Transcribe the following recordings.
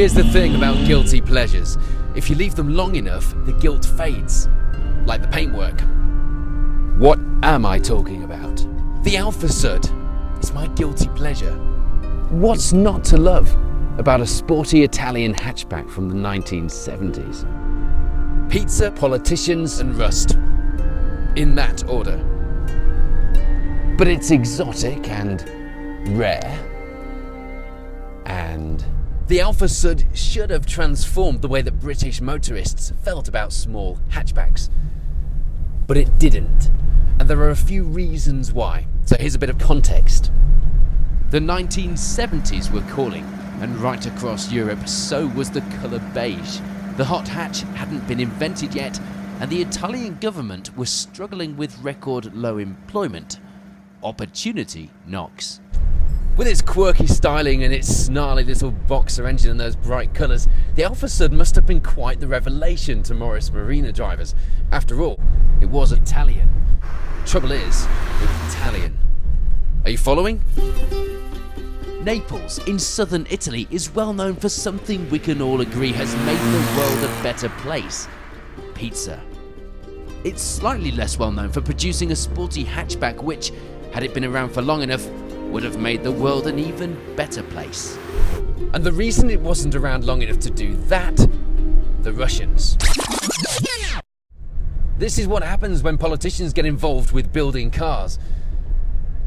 Here's the thing about guilty pleasures. If you leave them long enough, the guilt fades. Like the paintwork. What am I talking about? The Alfasud. It's my guilty pleasure. What's not to love about a sporty Italian hatchback from the 1970s? Pizza, politicians, and rust. In that order. But it's exotic and rare. And the Alfasud should have transformed the way that British motorists felt about small hatchbacks. But it didn't. And there are a few reasons why. So here's a bit of context. The 1970s were calling, and right across Europe, so was the colour beige. The hot hatch hadn't been invented yet, and the Italian government was struggling with record low employment. Opportunity knocks. With its quirky styling and its snarly little boxer engine and those bright colours, the Alfasud must have been quite the revelation to Morris Marina drivers. After all, it was Italian. Trouble is, it's Italian. Are you following? Naples in southern Italy is well known for something we can all agree has made the world a better place. Pizza. It's slightly less well known for producing a sporty hatchback which, had it been around for long enough, would have made the world an even better place. And the reason it wasn't around long enough to do that, the Russians. This is what happens when politicians get involved with building cars.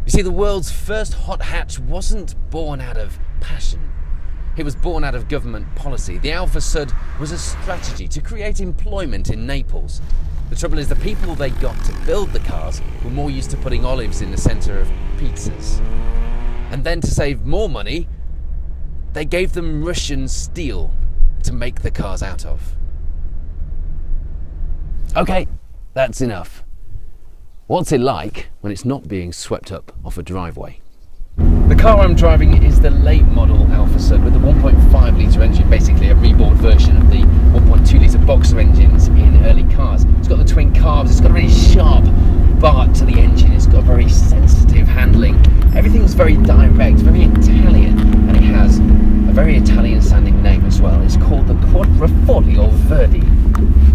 You see, the world's first hot hatch wasn't born out of passion. It was born out of government policy. The Alfasud was a strategy to create employment in Naples. The trouble is, the people they got to build the cars were more used to putting olives in the centre of pizzas. And then to save more money, they gave them Russian steel to make the cars out of. Okay, that's enough. What's it like when it's not being swept up off a driveway? The car I'm driving is the late model Alfasud with a 1.5 litre engine, basically a reborn version of the 1.2 litre boxer engines in early cars. It's got the twin carbs, it's got a really sharp bark to the engine, it's got very sensitive handling. Everything's very direct, very Italian, and it has a very Italian sounding name as well. It's called the Quadrofoglio Verde,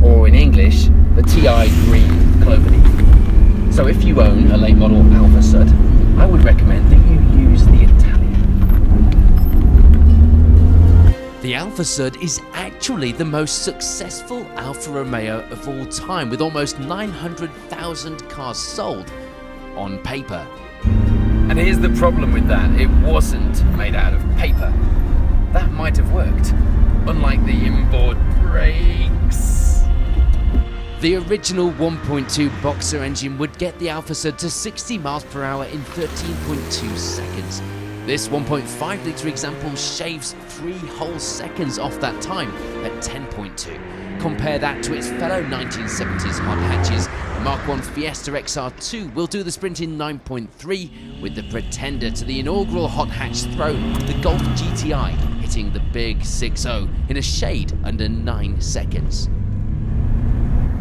or in English, the Ti Green Cloverleaf. So if you own a late model Alfasud, I would recommend that you use the Italian. The Alfasud is actually the most successful Alfa Romeo of all time, with almost 900,000 cars sold on paper. And here's the problem with that, it wasn't made out of paper. That might have worked, unlike the inboard brakes. The original 1.2 boxer engine would get the Alfasud to 60 miles per hour in 13.2 seconds. This 1.5 litre example shaves 3 whole seconds off that time at 10.2. Compare that to its fellow 1970s hot hatches. The Mark I Fiesta XR2 will do the sprint in 9.3, with the pretender to the inaugural hot hatch throne, the Golf GTI, hitting the big 6.0 in a shade under 9 seconds.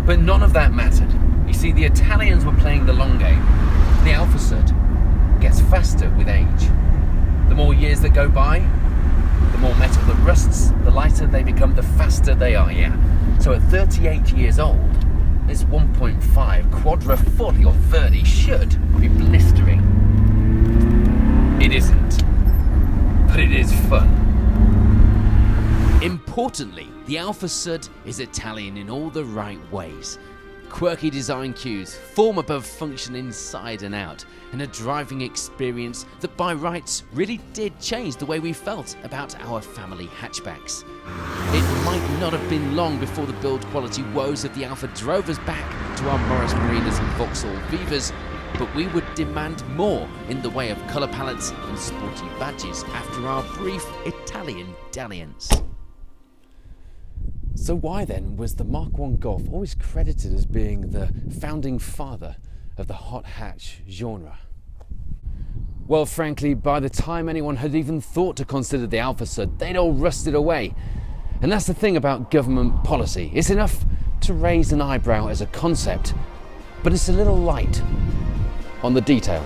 But none of that mattered. You see, the Italians were playing the long game. The Alfasud gets faster with age. The more years that go by, the more metal that rusts, the lighter they become, the faster they are, yeah. So at 38 years old, this 1.5 Quadrofoglio Verde should be blistering. It isn't, but it is fun. Importantly, the Alfasud is Italian in all the right ways. Quirky design cues, form above function inside and out, and a driving experience that by rights really did change the way we felt about our family hatchbacks. It might not have been long before the build quality woes of the Alfa drove us back to our Morris Marinas and Vauxhall Vivas, but we would demand more in the way of colour palettes and sporty badges after our brief Italian dalliance. So why then was the Mark I Golf always credited as being the founding father of the hot hatch genre? Well, frankly, by the time anyone had even thought to consider the Alfasud, they'd all rusted away. And that's the thing about government policy. It's enough to raise an eyebrow as a concept, but it's a little light on the detail.